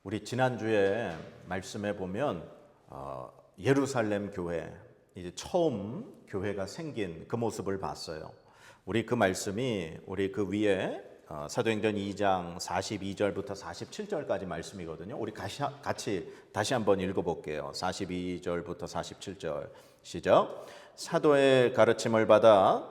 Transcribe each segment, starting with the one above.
우리 지난주에 말씀해 보면 예루살렘 교회 이제 처음 교회가 생긴 그 모습을 봤어요. 우리 그 말씀이 우리 그 위에 사도행전 2장 42절부터 47절까지 말씀이거든요. 우리 같이 다시 한번 읽어볼게요. 42절부터 47절 시작. 사도의 가르침을 받아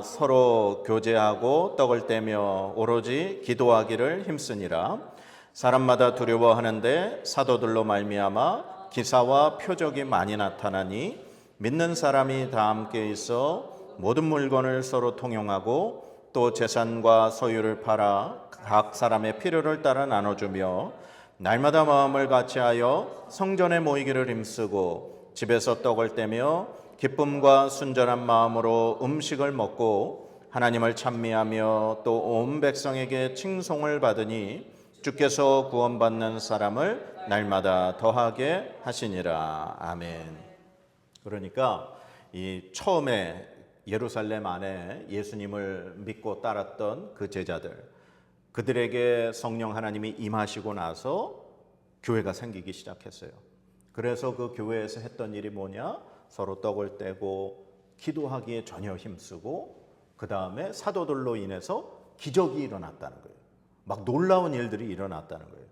서로 교제하고 떡을 떼며 오로지 기도하기를 힘쓰니라. 사람마다 두려워하는데 사도들로 말미암아 기사와 표적이 많이 나타나니 믿는 사람이 다 함께 있어 모든 물건을 서로 통용하고 또 재산과 소유를 팔아 각 사람의 필요를 따라 나눠주며 날마다 마음을 같이하여 성전에 모이기를 힘쓰고 집에서 떡을 떼며 기쁨과 순전한 마음으로 음식을 먹고 하나님을 찬미하며 또 온 백성에게 칭송을 받으니 주께서 구원받는 사람을 날마다 더하게 하시니라. 아멘. 그러니까 이 처음에 예루살렘 안에 예수님을 믿고 따랐던 그 제자들, 그들에게 성령 하나님이 임하시고 나서 교회가 생기기 시작했어요. 그래서 그 교회에서 했던 일이 뭐냐? 서로 떡을 떼고 기도하기에 전혀 힘쓰고 그 다음에 사도들로 인해서 기적이 일어났다는 거예요. 막 놀라운 일들이 일어났다는 거예요.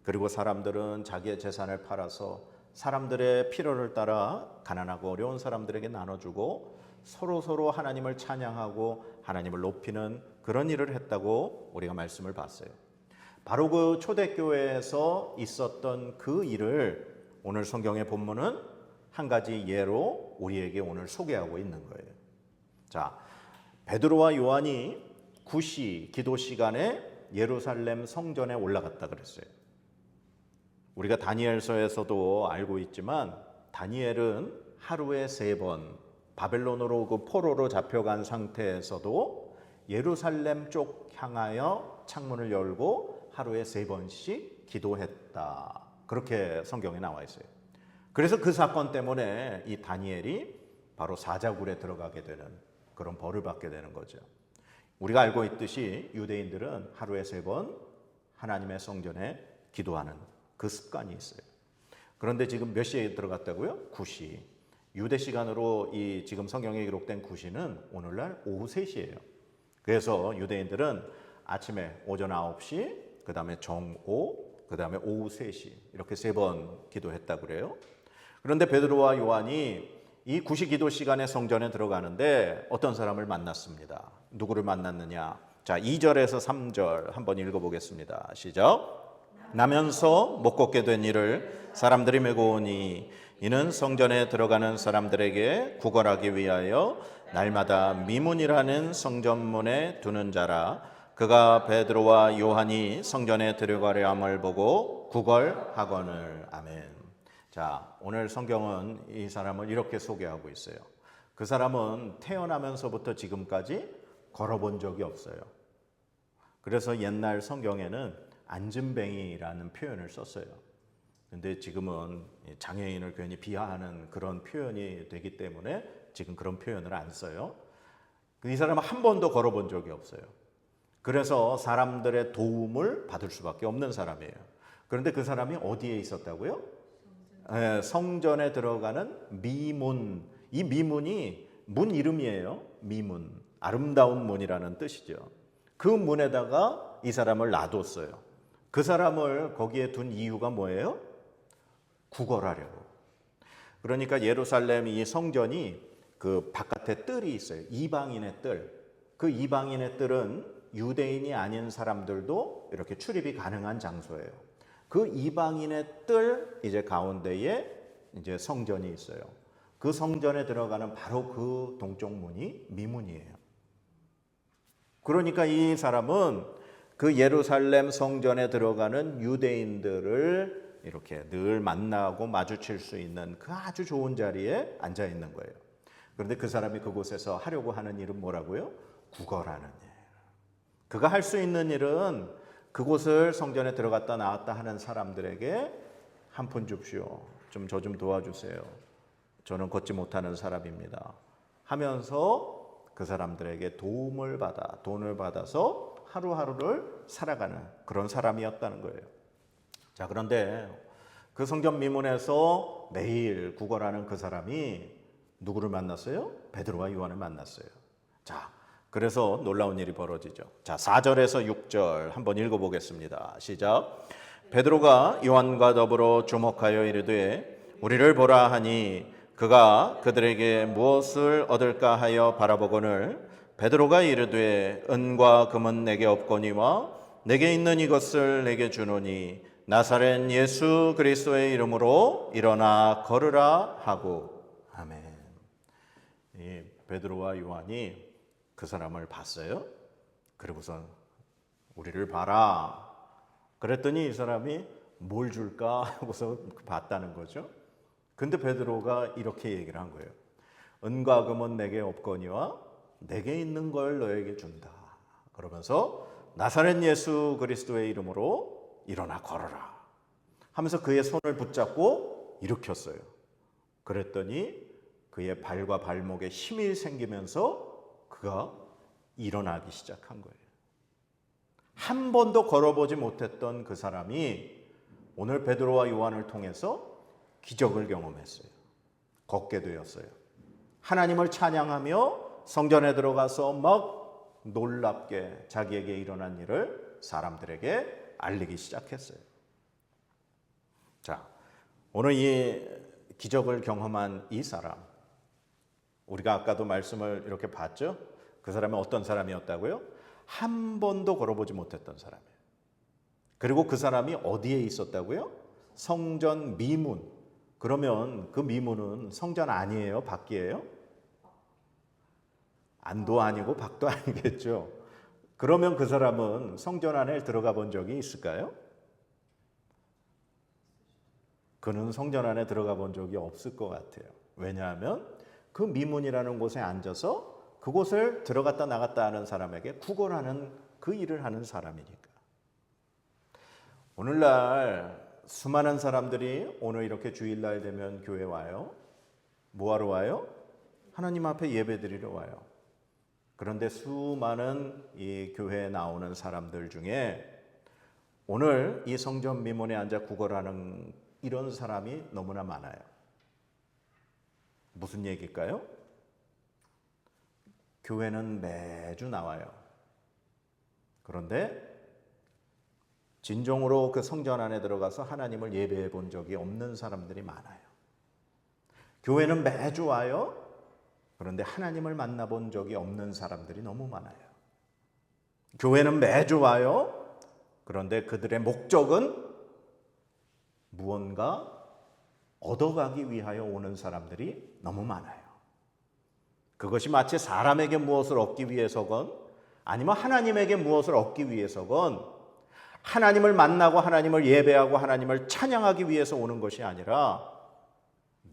그리고 사람들은 자기의 재산을 팔아서 사람들의 필요를 따라 가난하고 어려운 사람들에게 나눠주고 서로 하나님을 찬양하고 하나님을 높이는 그런 일을 했다고 우리가 말씀을 봤어요. 바로 그 초대교회에서 있었던 그 일을 오늘 성경의 본문은 한 가지 예로 우리에게 오늘 소개하고 있는 거예요. 자, 베드로와 요한이 구시 기도 시간에 예루살렘 성전에 올라갔다 그랬어요. 우리가 다니엘서에서도 알고 있지만 다니엘은 하루에 3번 바벨론으로 그 포로로 잡혀간 상태에서도 예루살렘 쪽 향하여 창문을 열고 하루에 3번씩 기도했다. 그렇게 성경에 나와 있어요. 그래서 그 사건 때문에 이 다니엘이 바로 사자굴에 들어가게 되는 그런 벌을 받게 되는 거죠. 우리가 알고 있듯이 유대인들은 하루에 3번 하나님의 성전에 기도하는 그 습관이 있어요. 그런데 지금 몇 시에 들어갔다고요? 9시. 유대 시간으로 이 지금 성경에 기록된 9시는 오늘날 오후 3시예요. 그래서 유대인들은 아침에 오전 9시, 그 다음에 정오, 그 다음에 오후 3시 이렇게 3번 기도했다고 그래요. 그런데 베드로와 요한이 이 9시 기도 시간에 성전에 들어가는데 어떤 사람을 만났습니다. 누구를 만났느냐? 자, 2절에서 3절 한번 읽어보겠습니다. 시작. 나면서 못 걷게 된 이를 사람들이 메고 오니 이는 성전에 들어가는 사람들에게 구걸하기 위하여 날마다 미문이라는 성전문에 두는 자라. 그가 베드로와 요한이 성전에 들어가려 함을 보고 구걸하거늘. 아멘. 자, 오늘 성경은 이 사람을 이렇게 소개하고 있어요. 그 사람은 태어나면서부터 지금까지 걸어본 적이 없어요. 그래서 옛날 성경에는 안진뱅이라는 표현을 썼어요. 근데 지금은 장애인을 괜히 비하하는 그런 표현이 되기 때문에 지금 그런 표현을 안 써요. 이 사람은 한 번도 걸어본 적이 없어요. 그래서 사람들의 도움을 받을 수밖에 없는 사람이에요. 그런데 그 사람이 어디에 있었다고요? 성전에 들어가는 미문. 이 미문이 문 이름이에요. 미문. 아름다운 문이라는 뜻이죠. 그 문에다가 이 사람을 놔뒀어요. 그 사람을 거기에 둔 이유가 뭐예요? 구걸하려고. 그러니까 예루살렘 이 성전이 그 바깥에 뜰이 있어요. 이방인의 뜰. 그 이방인의 뜰은 유대인이 아닌 사람들도 이렇게 출입이 가능한 장소예요. 그 이방인의 뜰 이제 가운데에 이제 성전이 있어요. 그 성전에 들어가는 바로 그 동쪽 문이 미문이에요. 그러니까 이 사람은 그 예루살렘 성전에 들어가는 유대인들을 이렇게 늘 만나고 마주칠 수 있는 그 아주 좋은 자리에 앉아 있는 거예요. 그런데 그 사람이 그곳에서 하려고 하는 일은 뭐라고요? 구걸하는 일. 그가 할 수 있는 일은 그곳을 성전에 들어갔다 나왔다 하는 사람들에게 한 푼 줍시오. 저 좀 도와주세요. 저는 걷지 못하는 사람입니다. 하면서 그 사람들에게 도움을 받아 돈을 받아서 하루하루를 살아가는 그런 사람이었다는 거예요. 자, 그런데 그 성전 미문에서 매일 구걸하는 그 사람이 누구를 만났어요? 베드로와 요한을 만났어요. 자, 그래서 놀라운 일이 벌어지죠. 자, 4절에서 6절 한번 읽어보겠습니다. 시작. 베드로가 요한과 더불어 주목하여 이르되 우리를 보라 하니 그가 그들에게 무엇을 얻을까 하여 바라보거늘 베드로가 이르되 은과 금은 내게 없거니와 내게 있는 이것을 내게 주노니 나사렛 예수 그리스도의 이름으로 일어나 걸으라 하고. 아멘. 이 베드로와 요한이 그 사람을 봤어요. 그리고서 우리를 봐라. 그랬더니 이 사람이 뭘 줄까 하고서 봤다는 거죠. 근데 베드로가 이렇게 얘기를 한 거예요. 은과 금은 내게 없거니와 내게 있는 걸 너에게 준다. 그러면서 나사렛 예수 그리스도의 이름으로 일어나 걸어라 하면서 그의 손을 붙잡고 일으켰어요. 그랬더니 그의 발과 발목에 힘이 생기면서 그가 일어나기 시작한 거예요. 한 번도 걸어보지 못했던 그 사람이 오늘 베드로와 요한을 통해서 기적을 경험했어요. 걷게 되었어요. 하나님을 찬양하며 성전에 들어가서 막 놀랍게 자기에게 일어난 일을 사람들에게 알리기 시작했어요. 자, 오늘 이 기적을 경험한 이 사람, 우리가 아까도 말씀을 이렇게 봤죠? 그 사람은 어떤 사람이었다고요? 한 번도 걸어보지 못했던 사람이에요. 그리고 그 사람이 어디에 있었다고요? 성전 미문. 그러면 그 미문은 성전 아니에요? 밖이에요? 안도 아니고 밖도 아니겠죠. 그러면 그 사람은 성전 안에 들어가 본 적이 있을까요? 그는 성전 안에 들어가 본 적이 없을 것 같아요. 왜냐하면 그 미문이라는 곳에 앉아서 그곳을 들어갔다 나갔다 하는 사람에게 구걸하는 그 일을 하는 사람이니까. 오늘날 수많은 사람들이 오늘 이렇게 주일날 되면 교회 와요. 뭐하러 와요? 하나님 앞에 예배드리러 와요. 그런데 수많은 이 교회에 나오는 사람들 중에 오늘 이 성전 미문에 앉아 구걸하는 이런 사람이 너무나 많아요. 무슨 얘기일까요? 교회는 매주 나와요. 그런데 진정으로 그 성전 안에 들어가서 하나님을 예배해 본 적이 없는 사람들이 많아요. 교회는 매주 와요. 그런데 하나님을 만나본 적이 없는 사람들이 너무 많아요. 교회는 매주 와요. 그런데 그들의 목적은 무언가 얻어가기 위하여 오는 사람들이 너무 많아요. 그것이 마치 사람에게 무엇을 얻기 위해서건 아니면 하나님에게 무엇을 얻기 위해서건 하나님을 만나고 하나님을 예배하고 하나님을 찬양하기 위해서 오는 것이 아니라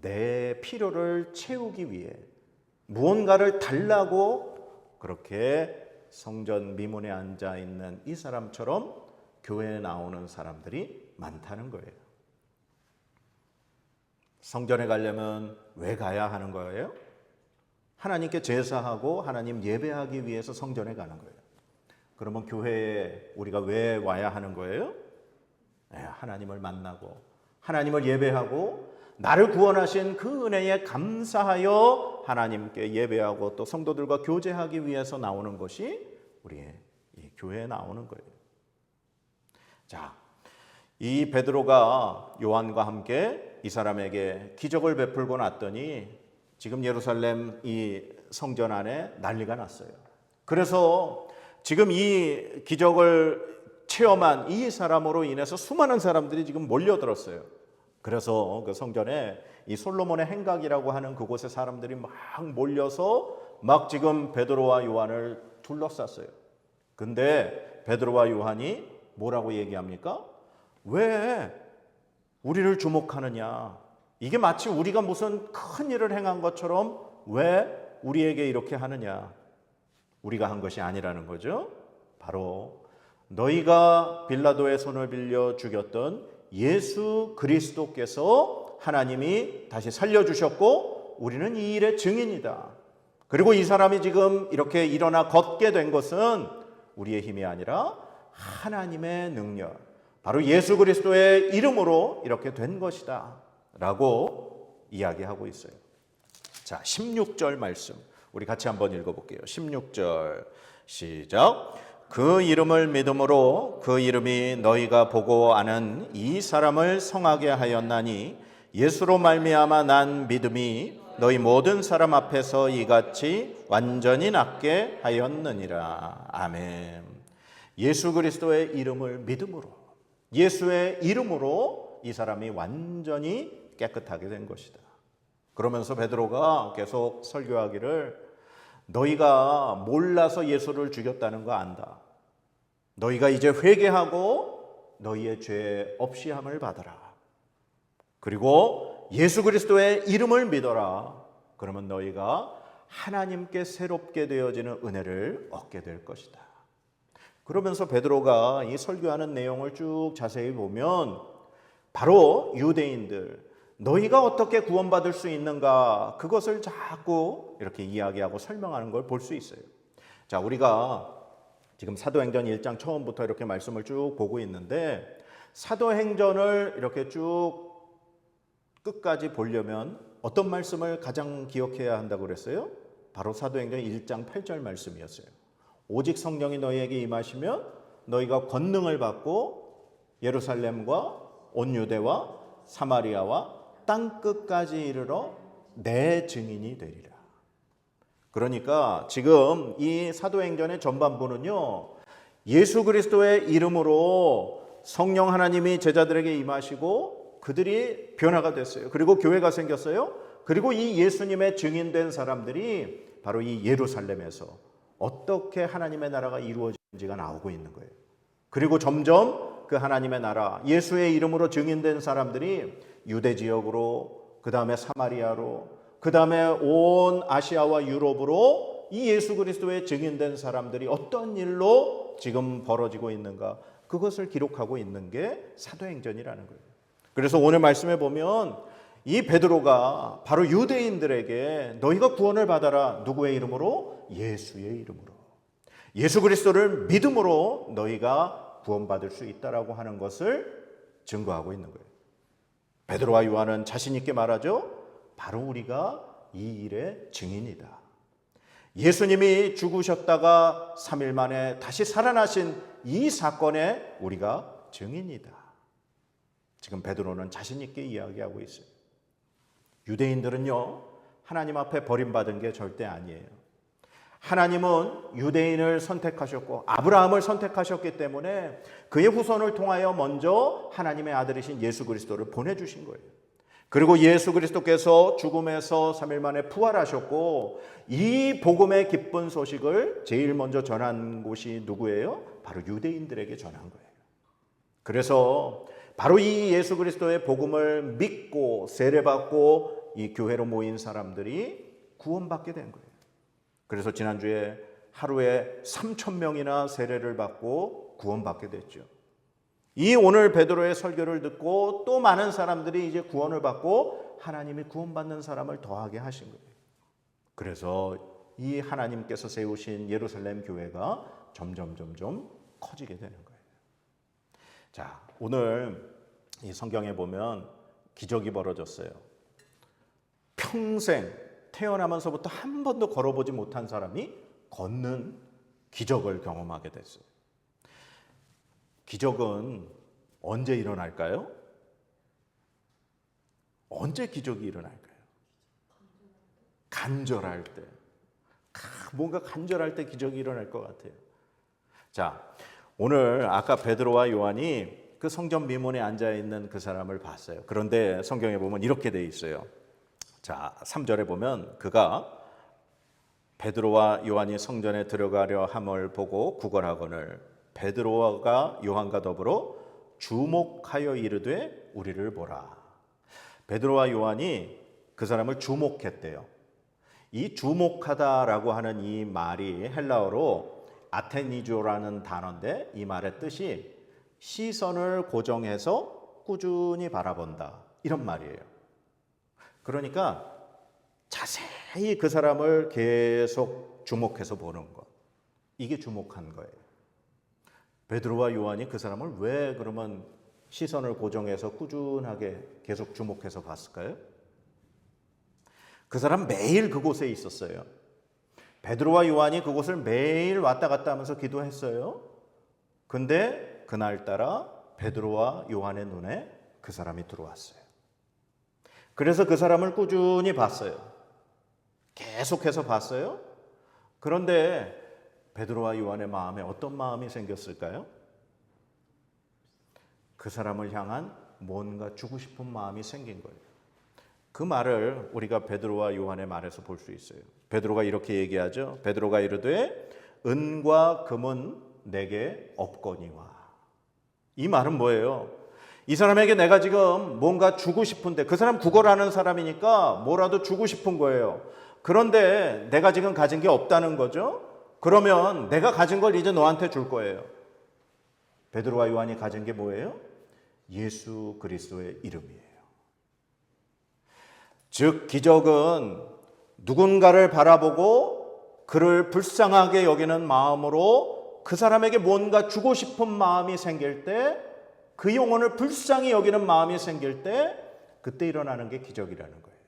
내 필요를 채우기 위해 무언가를 달라고 그렇게 성전 미문에 앉아 있는 이 사람처럼 교회에 나오는 사람들이 많다는 거예요. 성전에 가려면 왜 가야 하는 거예요? 하나님께 제사하고 하나님 예배하기 위해서 성전에 가는 거예요. 그러면 교회에 우리가 왜 와야 하는 거예요? 하나님을 만나고 하나님을 예배하고 나를 구원하신 그 은혜에 감사하여 하나님께 예배하고 또 성도들과 교제하기 위해서 나오는 것이 우리의 이 교회에 나오는 거예요. 자, 이 베드로가 요한과 함께 이 사람에게 기적을 베풀고 났더니 지금 예루살렘 이 성전 안에 난리가 났어요. 그래서 지금 이 기적을 체험한 이 사람으로 인해서 수많은 사람들이 지금 몰려들었어요. 그래서 그 성전에 이 솔로몬의 행각이라고 하는 그곳에 사람들이 막 몰려서 막 지금 베드로와 요한을 둘러쌌어요. 근데 베드로와 요한이 뭐라고 얘기합니까? 왜 우리를 주목하느냐? 이게 마치 우리가 무슨 큰 일을 행한 것처럼 왜 우리에게 이렇게 하느냐? 우리가 한 것이 아니라는 거죠. 바로 너희가 빌라도의 손을 빌려 죽였던 예수 그리스도께서 하나님이 다시 살려주셨고 우리는 이 일의 증인이다. 그리고 이 사람이 지금 이렇게 일어나 걷게 된 것은 우리의 힘이 아니라 하나님의 능력, 바로 예수 그리스도의 이름으로 이렇게 된 것이다 라고 이야기하고 있어요. 자, 16절 말씀 우리 같이 한번 읽어볼게요. 16절 시작. 그 이름을 믿음으로 그 이름이 너희가 보고 아는 이 사람을 성하게 하였나니 예수로 말미암아 난 믿음이 너희 모든 사람 앞에서 이같이 완전히 낫게 하였느니라. 아멘. 예수 그리스도의 이름을 믿음으로, 예수의 이름으로 이 사람이 완전히 깨끗하게 된 것이다. 그러면서 베드로가 계속 설교하기를 너희가 몰라서 예수를 죽였다는 거 안다. 너희가 이제 회개하고 너희의 죄 없이 함을 받아라. 그리고 예수 그리스도의 이름을 믿어라. 그러면 너희가 하나님께 새롭게 되어지는 은혜를 얻게 될 것이다. 그러면서 베드로가 이 설교하는 내용을 쭉 자세히 보면 바로 유대인들, 너희가 어떻게 구원받을 수 있는가, 그것을 자꾸 이렇게 이야기하고 설명하는 걸 볼 수 있어요. 자, 우리가 지금 사도행전 1장 처음부터 이렇게 말씀을 쭉 보고 있는데 사도행전을 이렇게 쭉 끝까지 보려면 어떤 말씀을 가장 기억해야 한다고 그랬어요? 바로 사도행전 1장 8절 말씀이었어요. 오직 성령이 너희에게 임하시면 너희가 권능을 받고 예루살렘과 온 유대와 사마리아와 땅 끝까지 이르러 내 증인이 되리라. 그러니까 지금 이 사도행전의 전반부는요, 예수 그리스도의 이름으로 성령 하나님이 제자들에게 임하시고 그들이 변화가 됐어요. 그리고 교회가 생겼어요. 그리고 이 예수님의 증인된 사람들이 바로 이 예루살렘에서 어떻게 하나님의 나라가 이루어지는지가 나오고 있는 거예요. 그리고 점점 그 하나님의 나라, 예수의 이름으로 증인된 사람들이 유대 지역으로, 그 다음에 사마리아로, 그 다음에 온 아시아와 유럽으로 이 예수 그리스도의 증인된 사람들이 어떤 일로 지금 벌어지고 있는가, 그것을 기록하고 있는 게 사도행전이라는 거예요. 그래서 오늘 말씀에 보면 이 베드로가 바로 유대인들에게 너희가 구원을 받아라. 누구의 이름으로? 예수의 이름으로. 예수 그리스도를 믿음으로 너희가 구원받을 수 있다라고 하는 것을 증거하고 있는 거예요. 베드로와 요한은 자신 있게 말하죠. 바로 우리가 이 일의 증인이다. 예수님이 죽으셨다가 3일 만에 다시 살아나신 이 사건에 우리가 증인이다. 지금 베드로는 자신 있게 이야기하고 있어요. 유대인들은요, 하나님 앞에 버림받은 게 절대 아니에요. 하나님은 유대인을 선택하셨고 아브라함을 선택하셨기 때문에 그의 후손을 통하여 먼저 하나님의 아들이신 예수 그리스도를 보내주신 거예요. 그리고 예수 그리스도께서 죽음에서 3일 만에 부활하셨고 이 복음의 기쁜 소식을 제일 먼저 전한 곳이 누구예요? 바로 유대인들에게 전한 거예요. 그래서 바로 이 예수 그리스도의 복음을 믿고 세례받고 이 교회로 모인 사람들이 구원받게 된 거예요. 그래서 지난주에 하루에 3,000명이나 세례를 받고 구원받게 됐죠. 이 오늘 베드로의 설교를 듣고 또 많은 사람들이 이제 구원을 받고 하나님이 구원받는 사람을 더하게 하신 거예요. 그래서 이 하나님께서 세우신 예루살렘 교회가 점점 커지게 되는 거예요. 자, 오늘 이 성경에 보면 기적이 벌어졌어요. 평생 태어나면서부터 한 번도 걸어보지 못한 사람이 걷는 기적을 경험하게 됐어요. 기적은 언제 일어날까요? 언제 기적이 일어날까요? 간절할 때. 뭔가 간절할 때 기적이 일어날 것 같아요. 자, 오늘 아까 베드로와 요한이 그 성전 미문에 앉아있는 그 사람을 봤어요. 그런데 성경에 보면 이렇게 돼 있어요. 자, 3절에 보면 그가 베드로와 요한이 성전에 들어가려 함을 보고 구걸하거늘 베드로가 요한과 더불어 주목하여 이르되 우리를 보라. 베드로와 요한이 그 사람을 주목했대요. 이 주목하다라고 하는 이 말이 헬라어로 아테니조라는 단어인데 이 말의 뜻이 시선을 고정해서 꾸준히 바라본다, 이런 말이에요. 그러니까 자세히 그 사람을 계속 주목해서 보는 것, 이게 주목한 거예요. 베드로와 요한이 그 사람을 왜 그러면 시선을 고정해서 꾸준하게 계속 주목해서 봤을까요? 그 사람 매일 그곳에 있었어요. 베드로와 요한이 그곳을 매일 왔다 갔다 하면서 기도했어요. 근데 그날따라 베드로와 요한의 눈에 그 사람이 들어왔어요. 그래서 그 사람을 꾸준히 봤어요. 계속해서 봤어요. 그런데 베드로와 요한의 마음에 어떤 마음이 생겼을까요? 그 사람을 향한 뭔가 주고 싶은 마음이 생긴 거예요. 그 말을 우리가 베드로와 요한의 말에서 볼 수 있어요. 베드로가 이렇게 얘기하죠. 베드로가 이르되 은과 금은 내게 없거니와. 이 말은 뭐예요? 이 사람에게 내가 지금 뭔가 주고 싶은데, 그 사람 구걸하는 사람이니까 뭐라도 주고 싶은 거예요. 그런데 내가 지금 가진 게 없다는 거죠. 그러면 내가 가진 걸 이제 너한테 줄 거예요. 베드로와 요한이 가진 게 뭐예요? 예수 그리스도의 이름이에요. 즉 기적은 누군가를 바라보고 그를 불쌍하게 여기는 마음으로 그 사람에게 뭔가 주고 싶은 마음이 생길 때, 그 영혼을 불쌍히 여기는 마음이 생길 때, 그때 일어나는 게 기적이라는 거예요.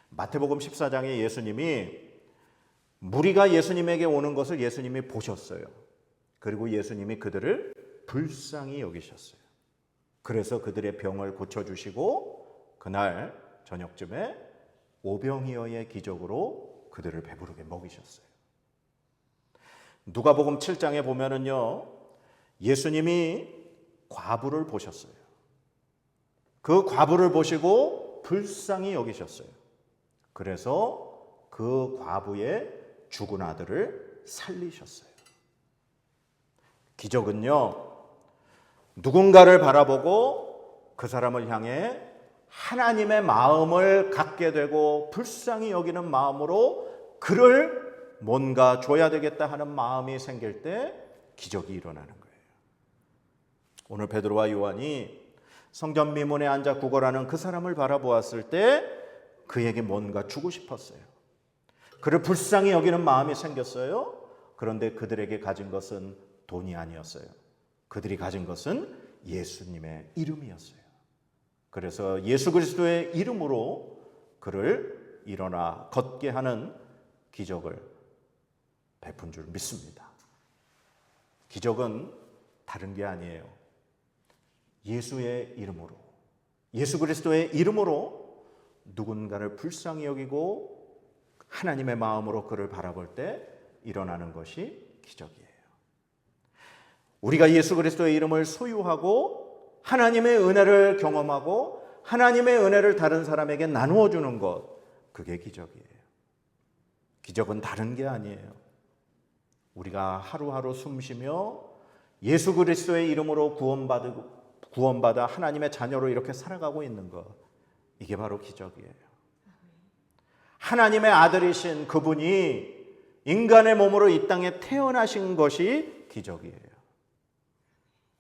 마태복음 14장에 예수님이, 무리가 예수님에게 오는 것을 예수님이 보셨어요. 그리고 예수님이 그들을 불쌍히 여기셨어요. 그래서 그들의 병을 고쳐주시고 그날 저녁쯤에 오병이어의 기적으로 그들을 배부르게 먹이셨어요. 누가복음 7장에 보면은요, 예수님이 과부를 보셨어요. 그 과부를 보시고 불쌍히 여기셨어요. 그래서 그 과부의 죽은 아들을 살리셨어요. 기적은요, 누군가를 바라보고 그 사람을 향해 하나님의 마음을 갖게 되고 불쌍히 여기는 마음으로 그를 뭔가 줘야 되겠다 하는 마음이 생길 때 기적이 일어나는 거예요. 오늘 베드로와 요한이 성전 미문에 앉아 구걸하는 그 사람을 바라보았을 때 그에게 뭔가 주고 싶었어요. 그를 불쌍히 여기는 마음이 생겼어요. 그런데 그들에게 가진 것은 돈이 아니었어요. 그들이 가진 것은 예수님의 이름이었어요. 그래서 예수 그리스도의 이름으로 그를 일어나 걷게 하는 기적을 베푼 줄 믿습니다. 기적은 다른 게 아니에요. 예수의 이름으로, 예수 그리스도의 이름으로 누군가를 불쌍히 여기고 하나님의 마음으로 그를 바라볼 때 일어나는 것이 기적이에요. 우리가 예수 그리스도의 이름을 소유하고 하나님의 은혜를 경험하고 하나님의 은혜를 다른 사람에게 나누어 주는 것, 그게 기적이에요. 기적은 다른 게 아니에요. 우리가 하루하루 숨쉬며 예수 그리스도의 이름으로 구원받아 하나님의 자녀로 이렇게 살아가고 있는 것, 이게 바로 기적이에요. 하나님의 아들이신 그분이 인간의 몸으로 이 땅에 태어나신 것이 기적이에요.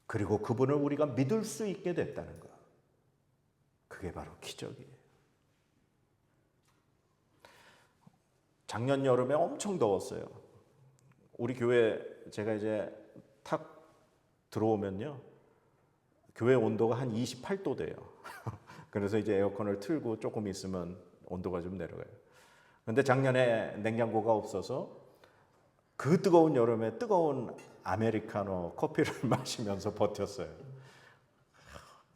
그리고 그분을 우리가 믿을 수 있게 됐다는 것, 그게 바로 기적이에요. 작년 여름에 엄청 더웠어요. 우리 교회 제가 이제 탁 들어오면요, 교회 온도가 한 28도 돼요. 그래서 이제 에어컨을 틀고 조금 있으면 온도가 좀 내려가요. 근데 작년에 냉장고가 없어서 그 뜨거운 여름에 뜨거운 아메리카노 커피를 마시면서 버텼어요.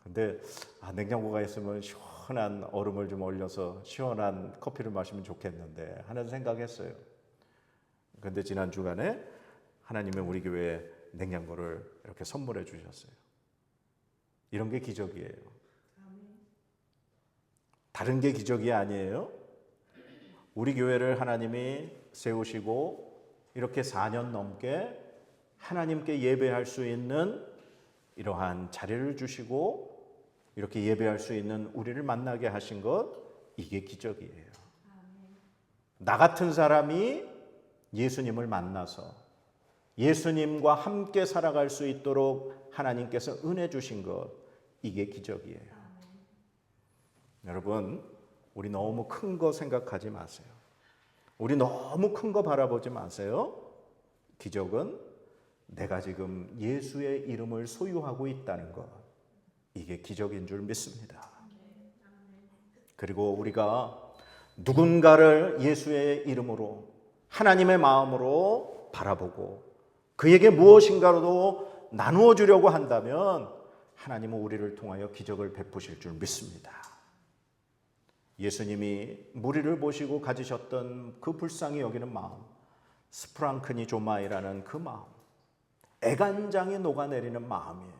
근데 냉장고가 있으면 시원한 얼음을 좀 얼려서 시원한 커피를 마시면 좋겠는데 하는 생각했어요. 근데 지난 주간에 하나님이 우리 교회에 냉장고를 이렇게 선물해 주셨어요. 이런 게 기적이에요. 다른 게 기적이 아니에요. 우리 교회를 하나님이 세우시고 이렇게 4년 넘게 하나님께 예배할 수 있는 이러한 자리를 주시고 이렇게 예배할 수 있는 우리를 만나게 하신 것, 이게 기적이에요. 나 같은 사람이 예수님을 만나서 예수님과 함께 살아갈 수 있도록 하나님께서 은혜 주신 것, 이게 기적이에요. 여러분, 우리 너무 큰 거 생각하지 마세요. 우리 너무 큰 거 바라보지 마세요. 기적은 내가 지금 예수의 이름을 소유하고 있다는 것, 이게 기적인 줄 믿습니다. 그리고 우리가 누군가를 예수의 이름으로 하나님의 마음으로 바라보고 그에게 무엇인가로도 나누어 주려고 한다면 하나님은 우리를 통하여 기적을 베푸실 줄 믿습니다. 예수님이 무리를 보시고 가지셨던 그 불쌍히 여기는 마음, 스프랑크니 조마이라는 그 마음, 애간장이 녹아내리는 마음이에요.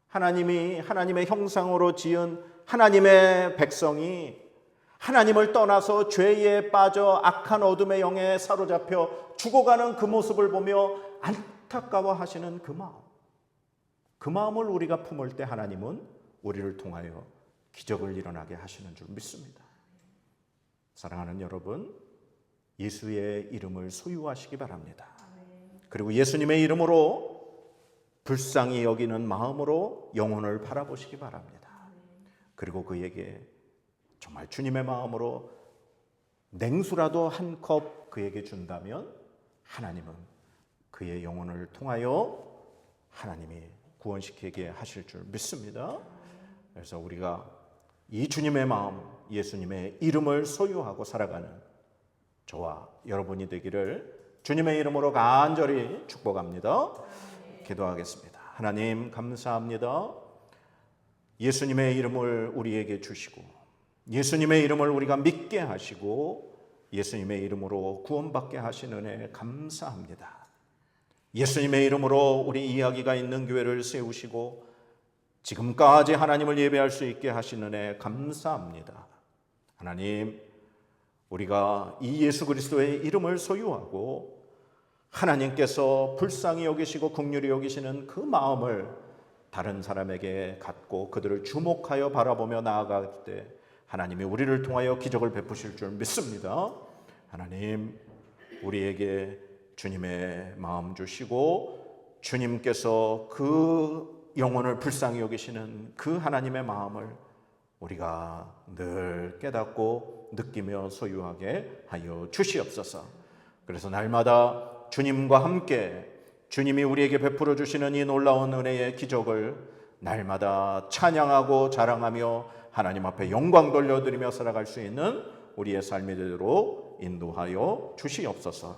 하나님이 하나님의 형상으로 지은 하나님의 백성이 하나님을 떠나서 죄에 빠져 악한 어둠의 영에 사로잡혀 죽어가는 그 모습을 보며 안타까워하시는 그 마음, 그 마음을 우리가 품을 때 하나님은 우리를 통하여 기적을 일어나게 하시는 줄 믿습니다. 사랑하는 여러분, 예수의 이름을 소유하시기 바랍니다. 그리고 예수님의 이름으로 불쌍히 여기는 마음으로 영혼을 바라보시기 바랍니다. 그리고 그에게 정말 주님의 마음으로 냉수라도 한 컵 그에게 준다면 하나님은 그의 영혼을 통하여 하나님이 구원시키게 하실 줄 믿습니다. 그래서 우리가 이 주님의 마음, 예수님의 이름을 소유하고 살아가는 저와 여러분이 되기를 주님의 이름으로 간절히 축복합니다. 기도하겠습니다. 하나님 감사합니다. 예수님의 이름을 우리에게 주시고 예수님의 이름을 우리가 믿게 하시고 예수님의 이름으로 구원받게 하신 은혜 감사합니다. 예수님의 이름으로 우리 이야기가 있는 교회를 세우시고 지금까지 하나님을 예배할 수 있게 하신 은혜 감사합니다. 하나님, 우리가 이 예수 그리스도의 이름을 소유하고 하나님께서 불쌍히 여기시고 긍휼히 여기시는 그 마음을 다른 사람에게 갖고 그들을 주목하여 바라보며 나아갈 때 하나님이 우리를 통하여 기적을 베푸실 줄 믿습니다. 하나님, 우리에게 주님의 마음 주시고 주님께서 그 영혼을 불쌍히 여기시는 그 하나님의 마음을 우리가 늘 깨닫고 느끼며 소유하게 하여 주시옵소서. 그래서 날마다 주님과 함께 주님이 우리에게 베풀어 주시는 이 놀라운 은혜의 기적을 날마다 찬양하고 자랑하며 하나님 앞에 영광 돌려드리며 살아갈 수 있는 우리의 삶이 되도록 인도하여 주시옵소서.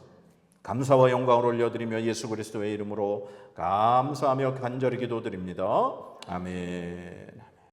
감사와 영광을 올려드리며 예수 그리스도의 이름으로 감사하며 간절히 기도드립니다. 아멘.